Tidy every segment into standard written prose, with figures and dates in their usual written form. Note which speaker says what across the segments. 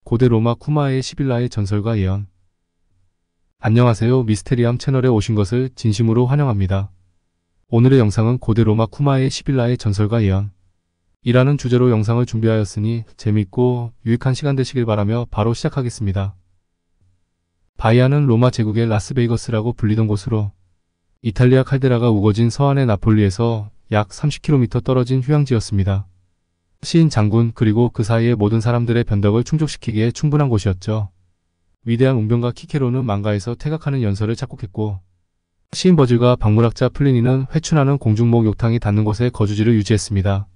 Speaker 1: 고대 로마 쿠마의 시빌라의 전설과 예언. 안녕하세요. 미스테리함 채널에 오신 것을 진심으로 환영합니다. 오늘의 영상은 고대 로마 쿠마의 시빌라의 전설과 예언 이라는 주제로 영상을 준비하였으니 재밌고 유익한 시간 되시길 바라며 바로 시작하겠습니다. 바이아는 로마 제국의 라스베이거스라고 불리던 곳으로 이탈리아 칼데라가 우거진 서안의 나폴리에서 약 30km 떨어진 휴양지였습니다. 시인 장군 그리고 그 사이의 모든 사람들의 변덕을 충족시키기에 충분한 곳이었죠. 위대한 웅변가 키케로는 망가에서 태각하는 연설을 작곡했고 시인 버질과 박물학자 플리니는 회춘하는 공중목 욕탕이 닿는 곳에 거주지를 유지했습니다.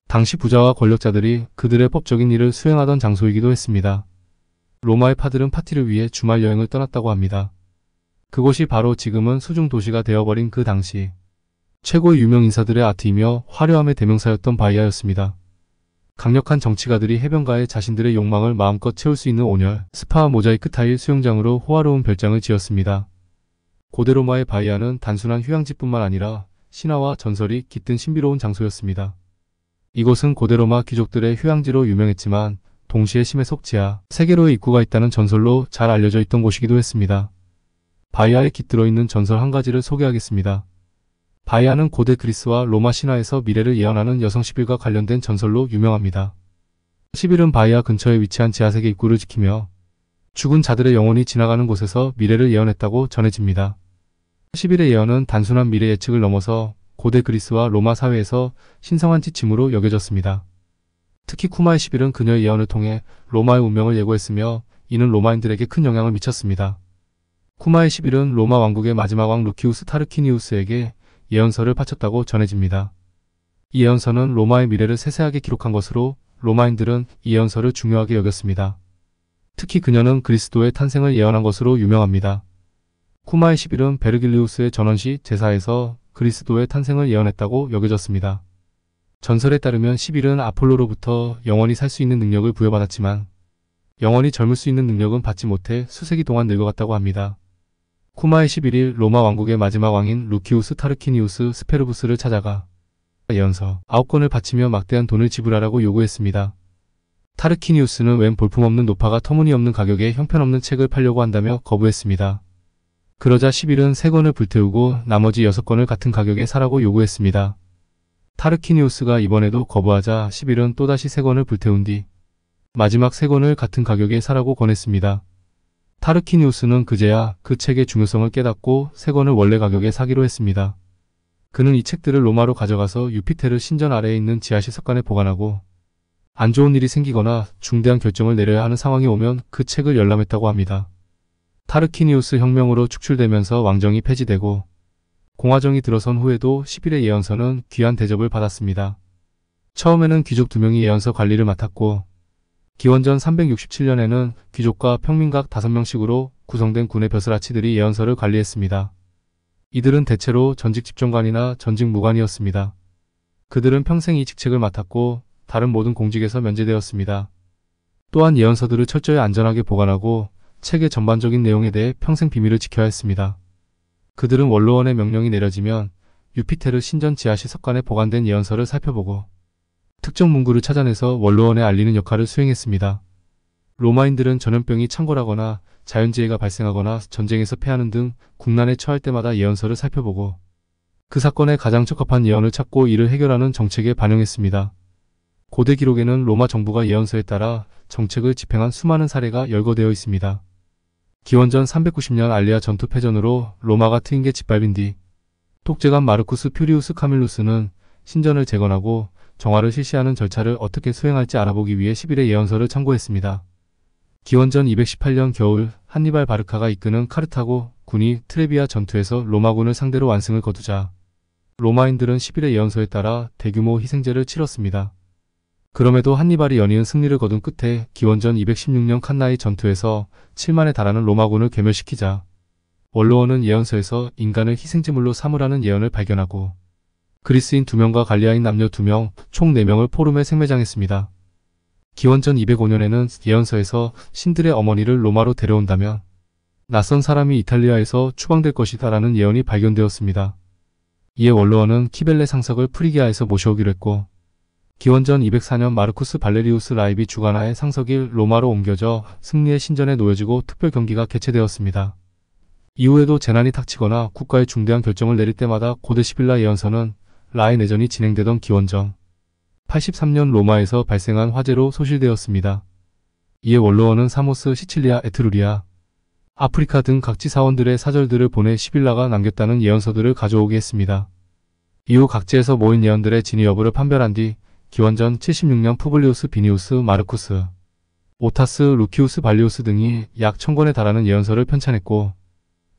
Speaker 1: 당시 부자와 권력자들이 그들의 법적인 일을 수행하던 장소이기도 했습니다. 로마의 파들은 파티를 위해 주말 여행을 떠났다고 합니다. 그곳이 바로 지금은 수중 도시가 되어버린 그 당시 최고의 유명 인사들의 아트이며 화려함의 대명사였던 바이아였습니다. 강력한 정치가들이 해변가에 자신들의 욕망을 마음껏 채울 수 있는 온열, 스파 모자이크 타일 수영장으로 호화로운 별장을 지었습니다. 고대 로마의 바이아는 단순한 휴양지뿐만 아니라 신화와 전설이 깃든 신비로운 장소였습니다. 이곳은 고대 로마 귀족들의 휴양지로 유명했지만 동시에 심해 속지하, 세계로의 입구가 있다는 전설로 잘 알려져 있던 곳이기도 했습니다. 바이아에 깃들어 있는 전설 한 가지를 소개하겠습니다. 바이아는 고대 그리스와 로마 신화에서 미래를 예언하는 여성 시빌과 관련된 전설로 유명합니다. 시빌은 바이아 근처에 위치한 지하세계 입구를 지키며 죽은 자들의 영혼이 지나가는 곳에서 미래를 예언했다고 전해집니다. 시빌의 예언은 단순한 미래 예측을 넘어서 고대 그리스와 로마 사회에서 신성한 지침으로 여겨졌습니다. 특히 쿠마의 시빌은 그녀의 예언을 통해 로마의 운명을 예고했으며 이는 로마인들에게 큰 영향을 미쳤습니다. 쿠마의 시빌은 로마 왕국의 마지막 왕 루키우스 타르퀴니우스에게 예언서를 바쳤다고 전해집니다. 이 예언서는 로마의 미래를 세세하게 기록한 것으로 로마인들은 이 예언서를 중요하게 여겼습니다. 특히 그녀는 그리스도의 탄생을 예언한 것으로 유명합니다. 쿠마의 시빌은 베르길리우스의 전원시 제사에서 그리스도의 탄생을 예언했다고 여겨졌습니다. 전설에 따르면 시빌은 아폴로로부터 영원히 살 수 있는 능력을 부여받았지만 영원히 젊을 수 있는 능력은 받지 못해 수세기 동안 늙어갔다고 합니다. 쿠마의 11일 로마 왕국의 마지막 왕인 루키우스 타르퀴니우스 스페르부스를 찾아가 예언서 9권을 바치며 막대한 돈을 지불하라고 요구했습니다. 타르퀴니우스는 웬 볼품없는 노파가 터무니없는 가격에 형편없는 책을 팔려고 한다며 거부했습니다. 그러자 11은 3권을 불태우고 나머지 6권을 같은 가격에 사라고 요구했습니다. 타르퀴니우스가 이번에도 거부하자 11은 또다시 3권을 불태운 뒤 마지막 3권을 같은 가격에 사라고 권했습니다. 타르퀴니우스는 그제야 그 책의 중요성을 깨닫고 3권을 원래 가격에 사기로 했습니다. 그는 이 책들을 로마로 가져가서 유피테르 신전 아래에 있는 지하실 석관에 보관하고 안 좋은 일이 생기거나 중대한 결정을 내려야 하는 상황이 오면 그 책을 열람했다고 합니다. 타르퀴니우스 혁명으로 축출되면서 왕정이 폐지되고 공화정이 들어선 후에도 10일의 예언서는 귀한 대접을 받았습니다. 처음에는 귀족 2명이 예언서 관리를 맡았고 기원전 367년에는 귀족과 평민각 5명씩으로 구성된 군의 벼슬아치들이 예언서를 관리했습니다. 이들은 대체로 전직 집정관이나 전직 무관이었습니다. 그들은 평생 이 직책을 맡았고 다른 모든 공직에서 면제되었습니다. 또한 예언서들을 철저히 안전하게 보관하고 책의 전반적인 내용에 대해 평생 비밀을 지켜야 했습니다. 그들은 원로원의 명령이 내려지면 유피테르 신전 지하실 석관에 보관된 예언서를 살펴보고 특정 문구를 찾아내서 원로원에 알리는 역할을 수행했습니다. 로마인들은 전염병이 창궐하거나 자연재해가 발생하거나 전쟁에서 패하는 등 국난에 처할 때마다 예언서를 살펴보고 그 사건에 가장 적합한 예언을 찾고 이를 해결하는 정책에 반영했습니다. 고대 기록에는 로마 정부가 예언서에 따라 정책을 집행한 수많은 사례가 열거되어 있습니다. 기원전 390년 알리아 전투 패전으로 로마가 트인 게 짓밟힌 뒤 독재관 마르쿠스 퓨리우스 카밀루스는 신전을 재건하고 정화를 실시하는 절차를 어떻게 수행할지 알아보기 위해 10일의 예언서를 참고했습니다. 기원전 218년 겨울 한니발 바르카가 이끄는 카르타고 군이 트레비아 전투에서 로마군을 상대로 완승을 거두자 로마인들은 10일의 예언서에 따라 대규모 희생제를 치렀습니다. 그럼에도 한니발이 연이은 승리를 거둔 끝에 기원전 216년 칸나이 전투에서 7만에 달하는 로마군을 괴멸시키자 원로원은 예언서에서 인간을 희생제물로 삼으라는 예언을 발견하고 그리스인 2명과 갈리아인 남녀 2명, 총 4명을 포름에 생매장했습니다. 기원전 205년에는 예언서에서 신들의 어머니를 로마로 데려온다면 낯선 사람이 이탈리아에서 추방될 것이다 라는 예언이 발견되었습니다. 이에 원로원은 키벨레 상석을 프리기아에서 모셔오기로 했고 기원전 204년 마르쿠스 발레리우스 라입이 주관하에 상석이 로마로 옮겨져 승리의 신전에 놓여지고 특별 경기가 개최되었습니다. 이후에도 재난이 닥치거나 국가의 중대한 결정을 내릴 때마다 고대 시빌라 예언서는 라의 내전이 진행되던 기원전 83년 로마에서 발생한 화재로 소실되었습니다. 이에 원로원은 사모스, 시칠리아, 에트루리아, 아프리카 등 각지 사원들의 사절들을 보내 시빌라가 남겼다는 예언서들을 가져오게 했습니다. 이후 각지에서 모인 예언들의 진위 여부를 판별한 뒤 기원전 76년 푸블리우스 비니우스 마르쿠스, 오타스, 루키우스 발리우스 등이 약 1000권에 달하는 예언서를 편찬했고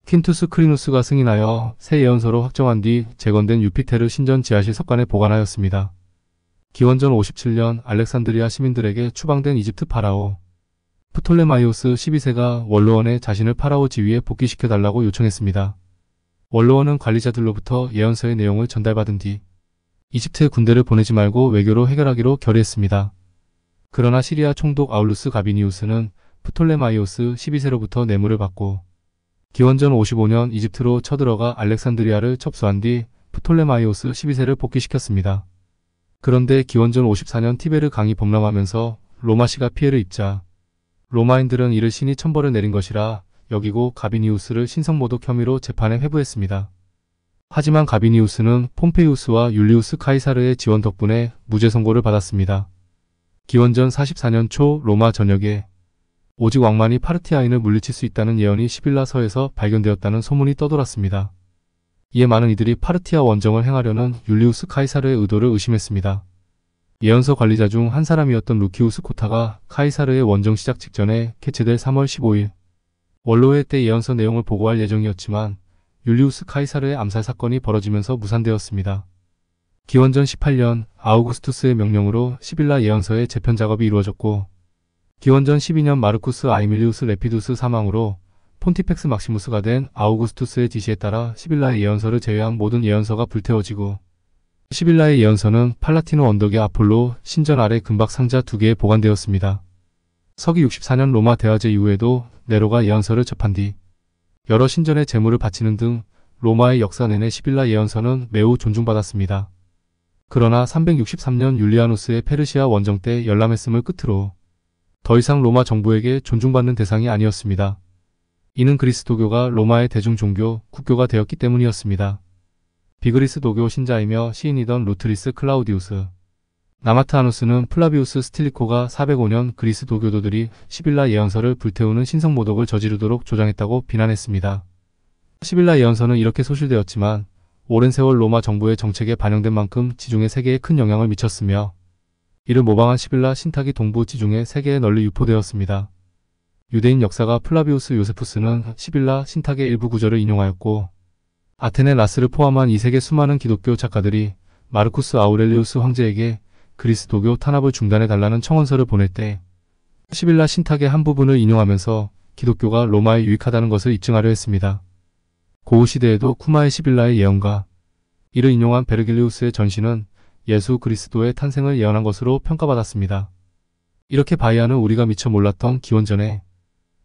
Speaker 1: 퀸투스 크리누스가 승인하여 새 예언서로 확정한 뒤 재건된 유피테르 신전 지하실 석관에 보관하였습니다. 기원전 57년 알렉산드리아 시민들에게 추방된 이집트 파라오 프톨레마이오스 12세가 원로원에 자신을 파라오 지위에 복귀시켜달라고 요청했습니다. 원로원은 관리자들로부터 예언서의 내용을 전달받은 뒤 이집트에 군대를 보내지 말고 외교로 해결하기로 결의했습니다. 그러나 시리아 총독 아울루스 가비니우스는 프톨레마이오스 12세로부터 뇌물을 받고 기원전 55년 이집트로 쳐들어가 알렉산드리아를 접수한 뒤 프톨레마이오스 12세를 복귀시켰습니다. 그런데 기원전 54년 티베르 강이 범람하면서 로마시가 피해를 입자 로마인들은 이를 신이 천벌을 내린 것이라 여기고 가비니우스를 신성모독 혐의로 재판에 회부했습니다. 하지만 가비니우스는 폼페이우스와 율리우스 카이사르의 지원 덕분에 무죄 선고를 받았습니다. 기원전 44년 초 로마 전역에 오직 왕만이 파르티아인을 물리칠 수 있다는 예언이 시빌라서에서 발견되었다는 소문이 떠돌았습니다. 이에 많은 이들이 파르티아 원정을 행하려는 율리우스 카이사르의 의도를 의심했습니다. 예언서 관리자 중 한 사람이었던 루키우스 코타가 카이사르의 원정 시작 직전에 개최될 3월 15일 원로회 때 예언서 내용을 보고할 예정이었지만 율리우스 카이사르의 암살 사건이 벌어지면서 무산되었습니다. 기원전 18년 아우구스투스의 명령으로 시빌라 예언서의 재편 작업이 이루어졌고 기원전 12년 마르쿠스 아이밀리우스 레피두스 사망으로 폰티펙스 막시무스가 된 아우구스투스의 지시에 따라 시빌라의 예언서를 제외한 모든 예언서가 불태워지고 시빌라의 예언서는 팔라티노 언덕의 아폴로 신전 아래 금박 상자 2개에 보관되었습니다. 서기 64년 로마 대화제 이후에도 네로가 예언서를 접한 뒤 여러 신전에 제물을 바치는 등 로마의 역사 내내 시빌라 예언서는 매우 존중받았습니다. 그러나 363년 율리아누스의 페르시아 원정 때 열람했음을 끝으로 더 이상 로마 정부에게 존중받는 대상이 아니었습니다. 이는 그리스도교가 로마의 대중종교, 국교가 되었기 때문이었습니다. 비그리스도교 신자이며 시인이던 루트리스 클라우디우스, 나마트아누스는 플라비우스 스틸리코가 405년 그리스도교도들이 시빌라 예언서를 불태우는 신성모독을 저지르도록 조장했다고 비난했습니다. 시빌라 예언서는 이렇게 소실되었지만 오랜 세월 로마 정부의 정책에 반영된 만큼 지중해 세계에 큰 영향을 미쳤으며 이를 모방한 시빌라 신탁이 동부 지중해 세계에 널리 유포되었습니다. 유대인 역사가 플라비우스 요세푸스는 시빌라 신탁의 일부 구절을 인용하였고 아테네 라스를 포함한 이 세계 수많은 기독교 작가들이 마르쿠스 아우렐리우스 황제에게 그리스도교 탄압을 중단해달라는 청원서를 보낼 때 시빌라 신탁의 한 부분을 인용하면서 기독교가 로마에 유익하다는 것을 입증하려 했습니다. 고우 시대에도 쿠마의 시빌라의 예언과 이를 인용한 베르길리우스의 전시는 예수 그리스도의 탄생을 예언한 것으로 평가받았습니다. 이렇게 바이아는 우리가 미처 몰랐던 기원전에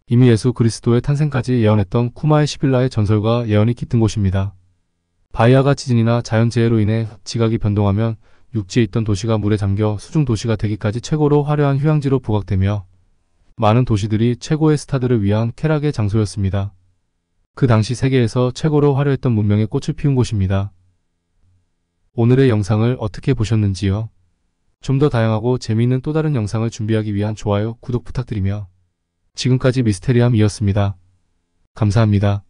Speaker 1: 이미 예수 그리스도의 탄생까지 예언했던 쿠마의 시빌라의 전설과 예언이 깃든 곳입니다. 바이아가 지진이나 자연재해로 인해 지각이 변동하면 육지에 있던 도시가 물에 잠겨 수중 도시가 되기까지 최고로 화려한 휴양지로 부각되며 많은 도시들이 최고의 스타들을 위한 쾌락의 장소였습니다. 그 당시 세계에서 최고로 화려했던 문명의 꽃을 피운 곳입니다. 오늘의 영상을 어떻게 보셨는지요? 좀 더 다양하고 재미있는 또 다른 영상을 준비하기 위한 좋아요, 구독 부탁드리며 지금까지 미스테리함이었습니다. 감사합니다.